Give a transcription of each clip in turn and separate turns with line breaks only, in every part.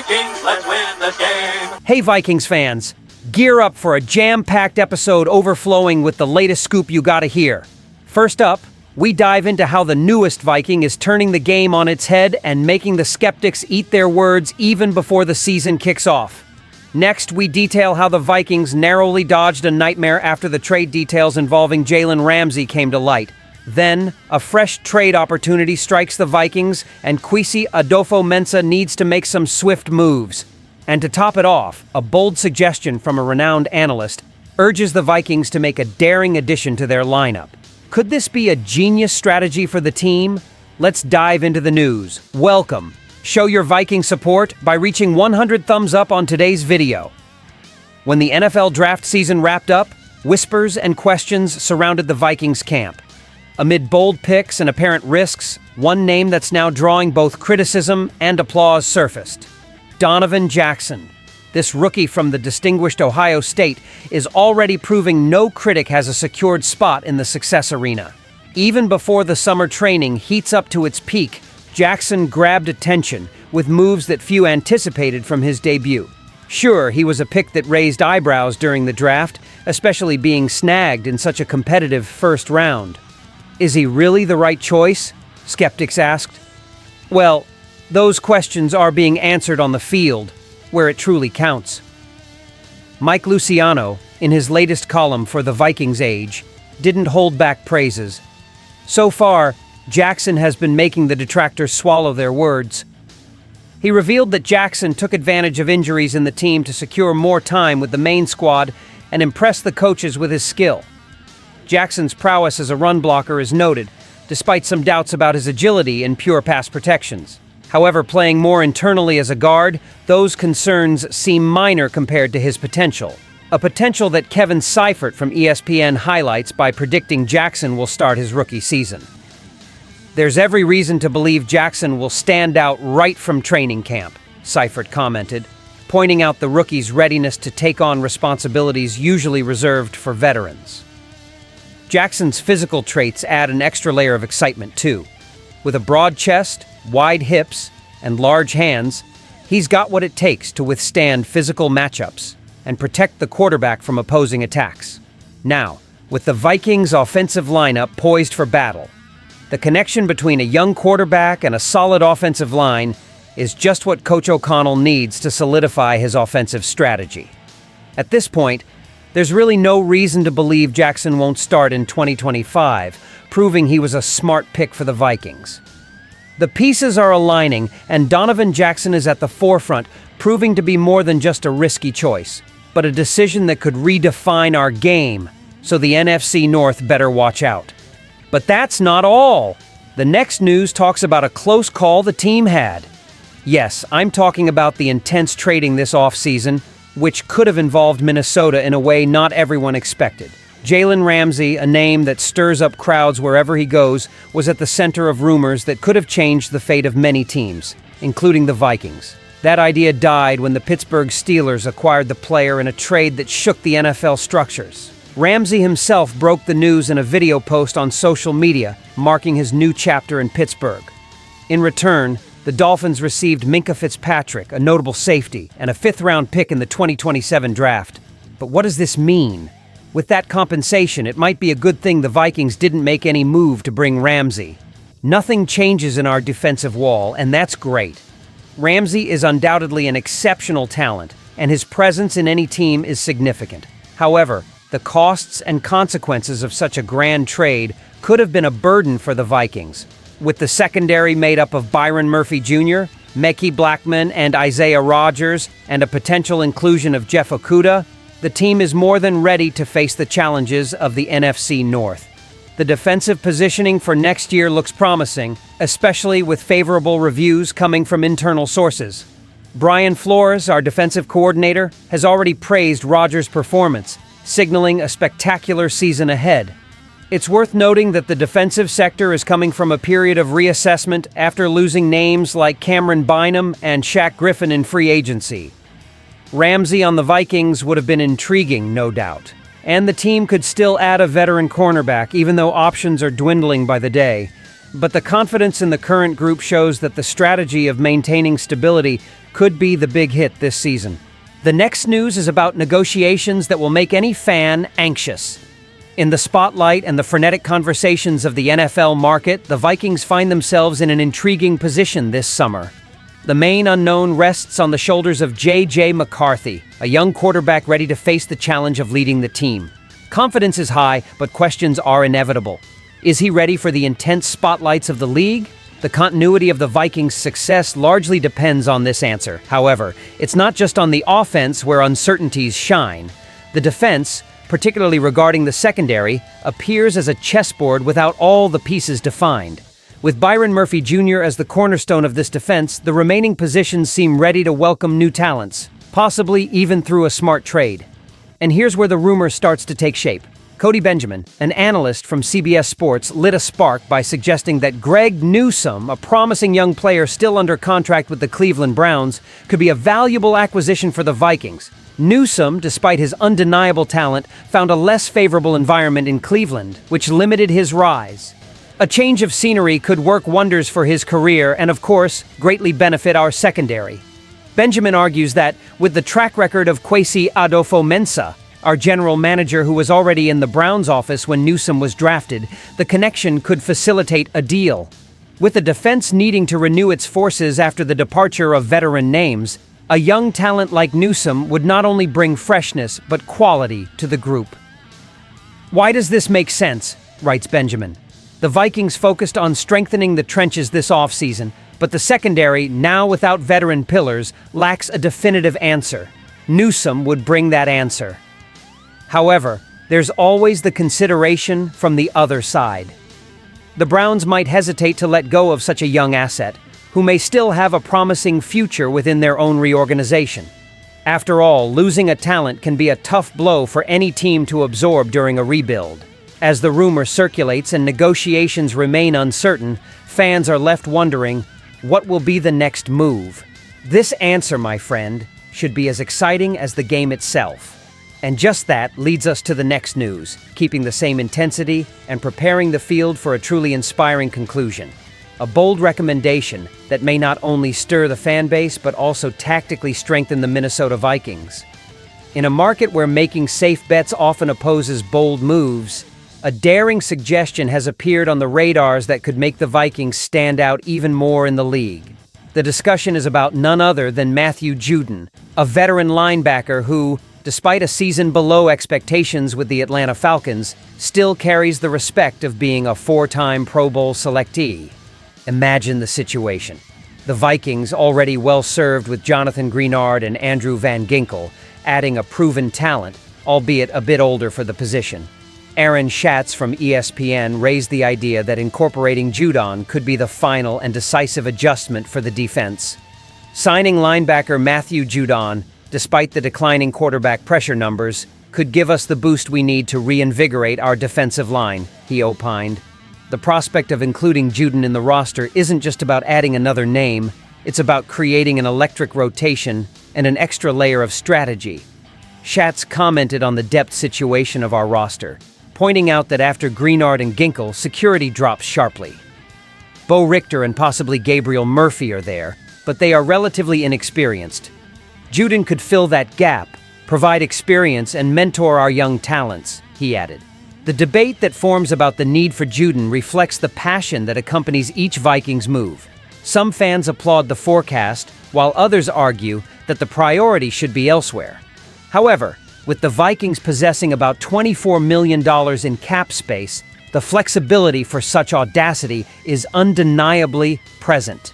Vikings, let's win the game.
Hey Vikings fans, gear up for a jam-packed episode overflowing with the latest scoop you gotta hear. First up, we dive into how the newest Viking is turning the game on its head and making the skeptics eat their words even before the season kicks off. Next, we detail how the Vikings narrowly dodged a nightmare after the trade details involving Jalen Ramsey came to light. Then, a fresh trade opportunity strikes the Vikings, and Kwesi Adofo-Mensah needs to make some swift moves. And to top it off, a bold suggestion from a renowned analyst urges the Vikings to make a daring addition to their lineup. Could this be a genius strategy for the team? Let's dive into the news. Welcome. Show your Viking support by reaching 100 thumbs up on today's video. When the NFL draft season wrapped up, whispers and questions surrounded the Vikings camp. Amid bold picks and apparent risks, one name that's now drawing both criticism and applause surfaced. Donovan Jackson. This rookie from the distinguished Ohio State is already proving no critic has a secured spot in the success arena. Even before the summer training heats up to its peak, Jackson grabbed attention with moves that few anticipated from his debut. Sure, he was a pick that raised eyebrows during the draft, especially being snagged in such a competitive first round. Is he really the right choice? Skeptics asked. Well, those questions are being answered on the field, where it truly counts. Mike Luciano, in his latest column for the Vikings Age, didn't hold back praises. So far, Jackson has been making the detractors swallow their words. He revealed that Jackson took advantage of injuries in the team to secure more time with the main squad and impress the coaches with his skill. Jackson's prowess as a run blocker is noted, despite some doubts about his agility and pure pass protections. However, playing more internally as a guard, those concerns seem minor compared to his potential. A potential that Kevin Seifert from ESPN highlights by predicting Jackson will start his rookie season. There's every reason to believe Jackson will stand out right from training camp, Seifert commented, pointing out the rookie's readiness to take on responsibilities usually reserved for veterans. Jackson's physical traits add an extra layer of excitement, too. With a broad chest, wide hips, and large hands, he's got what it takes to withstand physical matchups and protect the quarterback from opposing attacks. Now, with the Vikings' offensive lineup poised for battle, the connection between a young quarterback and a solid offensive line is just what Coach O'Connell needs to solidify his offensive strategy. At this point, there's really no reason to believe Jackson won't start in 2025, proving he was a smart pick for the Vikings. The pieces are aligning, and Donovan Jackson is at the forefront, proving to be more than just a risky choice, but a decision that could redefine our game, so the NFC North better watch out. But that's not all. The next news talks about a close call the team had. Yes, I'm talking about the intense trading this offseason, which could have involved Minnesota in a way not everyone expected. Jalen Ramsey, a name that stirs up crowds wherever he goes, was at the center of rumors that could have changed the fate of many teams, including the Vikings. That idea died when the Pittsburgh Steelers acquired the player in a trade that shook the NFL structures. Ramsey himself broke the news in a video post on social media, marking his new chapter in Pittsburgh. In return, the Dolphins received Minkah Fitzpatrick, a notable safety, and a fifth-round pick in the 2027 draft. But what does this mean? With that compensation, it might be a good thing the Vikings didn't make any move to bring Ramsey. Nothing changes in our defensive wall, and that's great. Ramsey is undoubtedly an exceptional talent, and his presence in any team is significant. However, the costs and consequences of such a grand trade could have been a burden for the Vikings. With the secondary made up of Byron Murphy Jr., Mekhi Blackman, and Isaiah Rodgers, and a potential inclusion of Jeff Okudah, the team is more than ready to face the challenges of the NFC North. The defensive positioning for next year looks promising, especially with favorable reviews coming from internal sources. Brian Flores, our defensive coordinator, has already praised Rodgers' performance, signaling a spectacular season ahead. It's worth noting that the defensive sector is coming from a period of reassessment after losing names like Cameron Bynum and Shaq Griffin in free agency. Ramsey on the Vikings would have been intriguing, no doubt. And the team could still add a veteran cornerback, even though options are dwindling by the day. but the confidence in the current group shows that the strategy of maintaining stability could be the big hit this season. The next news is about negotiations that will make any fan anxious. In the spotlight and the frenetic conversations of the NFL market, the Vikings find themselves in an intriguing position this summer. The main unknown rests on the shoulders of J.J. McCarthy, a young quarterback ready to face the challenge of leading the team. Confidence is high, but questions are inevitable. Is he ready for the intense spotlights of the league? The continuity of the Vikings' success largely depends on this answer. However, it's not just on the offense where uncertainties shine. The defense, particularly regarding the secondary, appears as a chessboard without all the pieces defined. With Byron Murphy Jr. as the cornerstone of this defense, the remaining positions seem ready to welcome new talents, possibly even through a smart trade. And here's where the rumor starts to take shape. Cody Benjamin, an analyst from CBS Sports, lit a spark by suggesting that Greg Newsome, a promising young player still under contract with the Cleveland Browns, could be a valuable acquisition for the Vikings. Newsome, despite his undeniable talent, found a less favorable environment in Cleveland, which limited his rise. A change of scenery could work wonders for his career and, of course, greatly benefit our secondary. Benjamin argues that, with the track record of Kwesi Adofo-Mensah, our general manager who was already in the Browns office when Newsome was drafted, the connection could facilitate a deal. With the defense needing to renew its forces after the departure of veteran names, a young talent like Newsome would not only bring freshness but quality to the group. Why does this make sense? Writes Benjamin. The Vikings focused on strengthening the trenches this offseason, but the secondary, now without veteran pillars, lacks a definitive answer. Newsome would bring that answer. However, there's always the consideration from the other side. The Browns might hesitate to let go of such a young asset, who may still have a promising future within their own reorganization. After all, losing a talent can be a tough blow for any team to absorb during a rebuild. As the rumor circulates and negotiations remain uncertain, fans are left wondering, what will be the next move? This answer, my friend, should be as exciting as the game itself. And just that leads us to the next news, keeping the same intensity and preparing the field for a truly inspiring conclusion. A bold recommendation that may not only stir the fan base but also tactically strengthen the Minnesota Vikings. In a market where making safe bets often opposes bold moves, a daring suggestion has appeared on the radars that could make the Vikings stand out even more in the league. The discussion is about none other than Matthew Judon, a veteran linebacker who, despite a season below expectations with the Atlanta Falcons, still carries the respect of being a four-time Pro Bowl selectee. Imagine the situation. The Vikings, already well-served with Jonathan Greenard and Andrew Van Ginkel, adding a proven talent, albeit a bit older for the position. Aaron Schatz from ESPN raised the idea that incorporating Judon could be the final and decisive adjustment for the defense. Signing linebacker Matthew Judon, despite the declining quarterback pressure numbers, could give us the boost we need to reinvigorate our defensive line, he opined. The prospect of including Judon in the roster isn't just about adding another name, it's about creating an electric rotation and an extra layer of strategy. Schatz commented on the depth situation of our roster, pointing out that after Greenard and Ginkel, security drops sharply. Bo Richter and possibly Gabriel Murphy are there, but they are relatively inexperienced. Judon could fill that gap, provide experience, and mentor our young talents, he added. The debate that forms about the need for Judon reflects the passion that accompanies each Vikings move. Some fans applaud the forecast, while others argue that the priority should be elsewhere. However, with the Vikings possessing about $24 million in cap space, the flexibility for such audacity is undeniably present.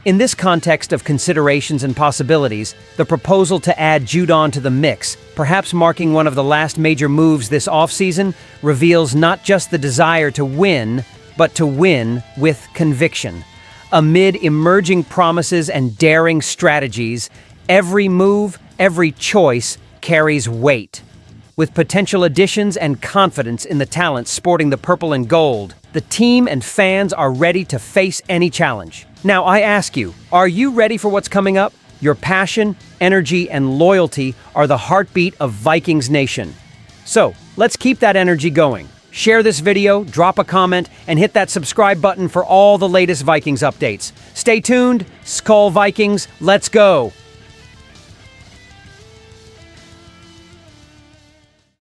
In this context of considerations and possibilities, the proposal to add Judon to the mix, perhaps marking one of the last major moves this offseason, reveals not just the desire to win, but to win with conviction. Amid emerging promises and daring strategies, every move, every choice carries weight. With potential additions and confidence in the talent sporting the purple and gold, the team and fans are ready to face any challenge. Now I ask you, are you ready for what's coming up? Your passion, energy, and loyalty are the heartbeat of Vikings Nation. So, let's keep that energy going. Share this video, drop a comment, and hit that subscribe button for all the latest Vikings updates. Stay tuned. SKOL Vikings, let's go!